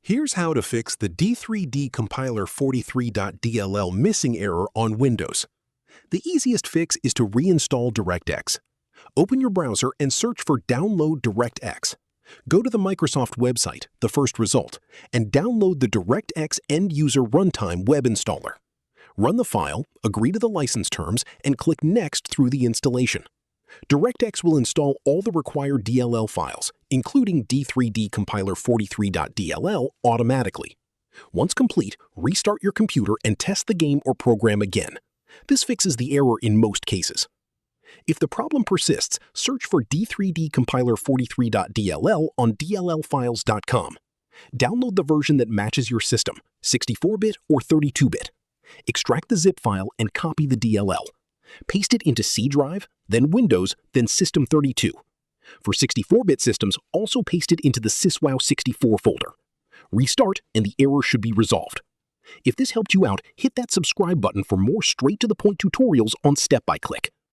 Here's how to fix the D3D compiler 43.dll missing error on Windows. The easiest fix is to reinstall DirectX. Open your browser and search for Download DirectX. Go to the Microsoft website, the first result, and download the DirectX End User Runtime web installer. Run the file, agree to the license terms, and click Next through the installation. DirectX will install all the required DLL files, including D3D compiler 43.dll, automatically. Once complete, restart your computer and test the game or program again. This fixes the error in most cases. If the problem persists, search for D3D compiler 43.dll on dllfiles.com. Download the version that matches your system, 64-bit or 32-bit. Extract the zip file and copy the DLL. Paste it into C drive, then Windows, then System32. For 64-bit systems, also paste it into the SysWow64 folder. Restart and the error should be resolved. If this helped you out, hit that subscribe button for more straight-to-the-point tutorials on StepByClick.